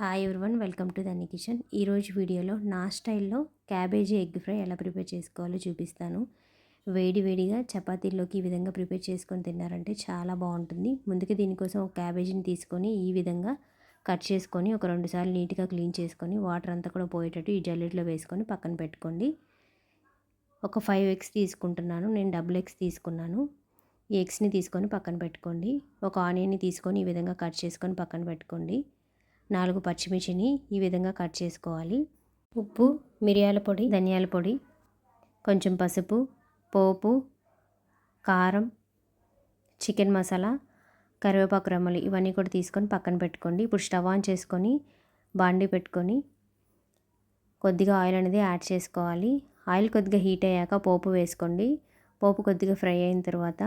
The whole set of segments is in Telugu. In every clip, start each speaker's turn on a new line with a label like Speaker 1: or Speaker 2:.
Speaker 1: Hi everyone, welcome to Dhani kitchen. ఈరోజు వీడియోలో నా స్టైల్లో క్యాబేజీ ఎగ్ ఫ్రై ఎలా ప్రిపేర్ చేసుకోవాలో చూపిస్తాను. వేడి వేడిగా చపాతీల్లోకి ఈ విధంగా ప్రిపేర్ చేసుకొని తిన్నారంటే చాలా బాగుంటుంది. ముందుగా దీనికోసం ఒక క్యాబేజీని తీసుకొని ఈ విధంగా కట్ చేసుకొని ఒక 2 సార్లు నీట్గా క్లీన్ చేసుకొని వాటర్ అంతా కూడా పోయేటట్టు ఈ జల్లెడలో వేసుకొని పక్కన పెట్టుకోండి. ఒక 5 ఎగ్స్ తీసుకుంటున్నాను, నేను డబుల్ ఎగ్స్ తీసుకున్నాను. ఈ ఎగ్స్ని తీసుకొని పక్కన పెట్టుకోండి. ఒక ఆనియన్ని తీసుకొని ఈ విధంగా కట్ చేసుకొని పక్కన పెట్టుకోండి. 4 పచ్చిమిర్చిని ఈ విధంగా కట్ చేసుకోవాలి. ఉప్పు, మిరియాల పొడి, ధనియాల పొడి, కొంచెం పసుపు, పోపు, కారం, చికెన్ మసాలా, కరివేపాకు రెమ్మలు ఇవన్నీ కూడా తీసుకొని పక్కన పెట్టుకోండి. ఇప్పుడు స్టవ్ ఆన్ చేసుకొని బాండీ పెట్టుకొని కొద్దిగా ఆయిల్ అనేది యాడ్ చేసుకోవాలి. ఆయిల్ కొద్దిగా హీట్ అయ్యాక పోపు వేసుకోండి. పోపు కొద్దిగా ఫ్రై అయిన తర్వాత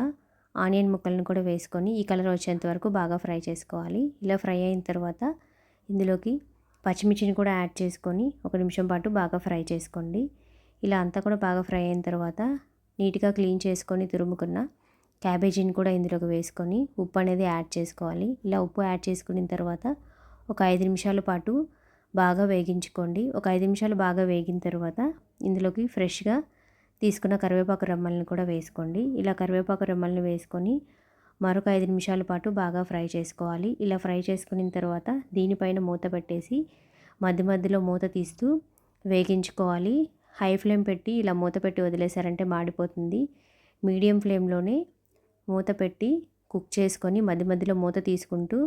Speaker 1: ఆనియన్ ముక్కలను కూడా వేసుకొని ఈ కలర్ వచ్చేంత వరకు బాగా ఫ్రై చేసుకోవాలి. ఇలా ఫ్రై అయిన తర్వాత ఇందులోకి పచ్చిమిర్చిని కూడా యాడ్ చేసుకొని 1 నిమిషం పాటు బాగా ఫ్రై చేసుకోండి. ఇలా అంతా కూడా బాగా ఫ్రై అయిన తర్వాత నీట్గా క్లీన్ చేసుకొని తురుముకున్న క్యాబేజీని కూడా ఇందులోకి వేసుకొని ఉప్పు అనేది యాడ్ చేసుకోవాలి. ఇలా ఉప్పు యాడ్ చేసుకున్న తర్వాత ఒక 5 నిమిషాల పాటు బాగా వేగించుకోండి. ఒక 5 నిమిషాలు బాగా వేగిన తర్వాత ఇందులోకి ఫ్రెష్గా తీసుకున్న కరివేపాకు రెమ్మలను కూడా వేసుకోండి. ఇలా కరివేపాకు రెమ్మలను వేసుకొని మరొక 5 నిమిషాల పాటు బాగా ఫ్రై చేసుకోవాలి. ఇలా ఫ్రై చేసుకున్న తర్వాత దీనిపైన మూత పెట్టేసి మధ్య మధ్యలో మూత తీస్తూ వేగించుకోవాలి. హై ఫ్లేమ్ పెట్టి ఇలా మూత పెట్టి వదిలేశారంటే మాడిపోతుంది. మీడియం ఫ్లేమ్లోనే మూత పెట్టి కుక్ చేసుకొని మధ్య మధ్యలో మూత తీసుకుంటూ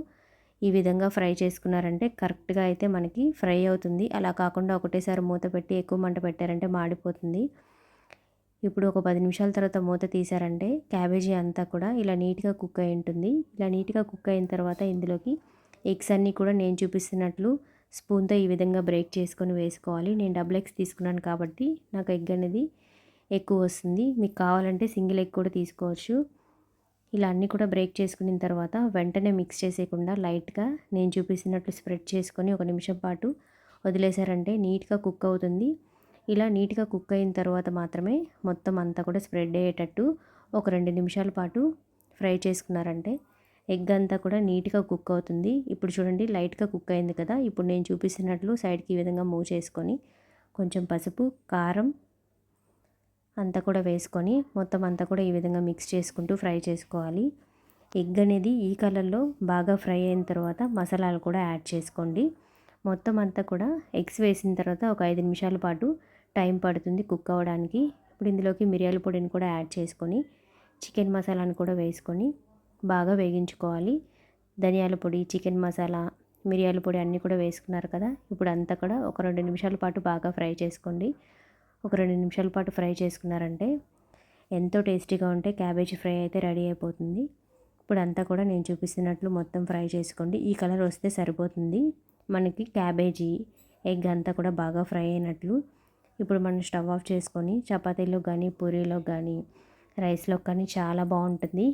Speaker 1: ఈ విధంగా ఫ్రై చేసుకున్నారంటే కరెక్ట్గా అయితే మనకి ఫ్రై అవుతుంది. అలా కాకుండా ఒకటేసారి మూత పెట్టి ఎక్కువ మంట పెట్టారంటే మాడిపోతుంది. ఇప్పుడు ఒక 10 నిమిషాల తర్వాత మూత తీసారంటే క్యాబేజీ అంతా కూడా ఇలా నీట్గా కుక్ అయి ఉంటుంది. ఇలా నీట్గా కుక్ అయిన తర్వాత ఇందులోకి ఎగ్స్ అన్నీ కూడా నేను చూపిస్తున్నట్లు స్పూన్తో ఈ విధంగా బ్రేక్ చేసుకొని వేసుకోవాలి. నేను డబుల్ ఎగ్స్ తీసుకున్నాను కాబట్టి నాకు ఎగ్ అనేది ఎక్కువ వస్తుంది. మీకు కావాలంటే సింగిల్ ఎగ్ కూడా తీసుకోవచ్చు. ఇలా అన్నీ కూడా బ్రేక్ చేసుకున్న తర్వాత వెంటనే మిక్స్ చేసేయకుండా లైట్గా నేను చూపిస్తున్నట్లు స్ప్రెడ్ చేసుకొని 1 నిమిషం పాటు వదిలేసారంటే నీట్గా కుక్ అవుతుంది. ఇలా నీట్గా కుక్ అయిన తర్వాత మాత్రమే మొత్తం అంతా కూడా స్ప్రెడ్ అయ్యేటట్టు ఒక 2 నిమిషాల పాటు ఫ్రై చేసుకున్నారంటే ఎగ్ అంతా కూడా నీట్గా కుక్ అవుతుంది. ఇప్పుడు చూడండి లైట్గా కుక్ అయింది కదా. ఇప్పుడు నేను చూపిస్తున్నట్లు సైడ్కి ఈ విధంగా మూవ్ చేసుకొని కొంచెం పసుపు, కారం అంతా కూడా వేసుకొని మొత్తం అంతా కూడా ఈ విధంగా మిక్స్ చేసుకుంటూ ఫ్రై చేసుకోవాలి. ఎగ్ అనేది ఈ కలర్లో బాగా ఫ్రై అయిన తర్వాత మసాలాలు కూడా యాడ్ చేసుకోండి. మొత్తం అంతా కూడా ఎగ్స్ వేసిన తర్వాత ఒక 5 నిమిషాల పాటు టైం పడుతుంది కుక్ అవ్వడానికి. ఇప్పుడు ఇందులోకి మిరియాల పొడిని కూడా యాడ్ చేసుకొని చికెన్ మసాలాను కూడా వేసుకొని బాగా వేగించుకోవాలి. ధనియాల పొడి, చికెన్ మసాలా, మిరియాల పొడి అన్నీ కూడా వేసుకున్నారు కదా. ఇప్పుడు అంతా కూడా ఒక 2 నిమిషాల పాటు బాగా ఫ్రై చేసుకోండి. ఒక 2 నిమిషాల పాటు ఫ్రై చేసుకున్నారంటే ఎంతో టేస్టీగా ఉంటే క్యాబేజీ ఫ్రై అయితే రెడీ అయిపోతుంది. ఇప్పుడు అంతా కూడా నేను చూపిస్తున్నట్లు మొత్తం ఫ్రై చేసుకోండి. ఈ కలర్ వస్తే సరిపోతుంది. మనకి క్యాబేజీ ఎగ్ అంతా కూడా బాగా ఫ్రై అయినట్లు. ఇప్పుడు మనం స్టవ్ ఆఫ్ చేసుకొని చపాతీలో కానీ, పూరీలో కానీ, రైస్లో కానీ చాలా బాగుంటుంది.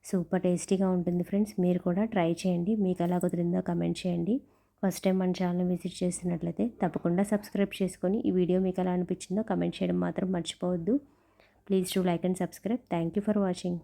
Speaker 1: సూపర్ టేస్టీగా ఉంటుంది ఫ్రెండ్స్. మీరు కూడా ట్రై చేయండి. మీకు ఎలా కుదిరిందో కమెంట్ చేయండి. ఫస్ట్ టైం మన ఛానల్ విజిట్ చేస్తున్నట్లయితే తప్పకుండా సబ్స్క్రైబ్ చేసుకొని ఈ వీడియో మీకు ఎలా అనిపించిందో కమెంట్ చేయడం మాత్రం మర్చిపోవద్దు. Please do like and subscribe. Thank you for watching.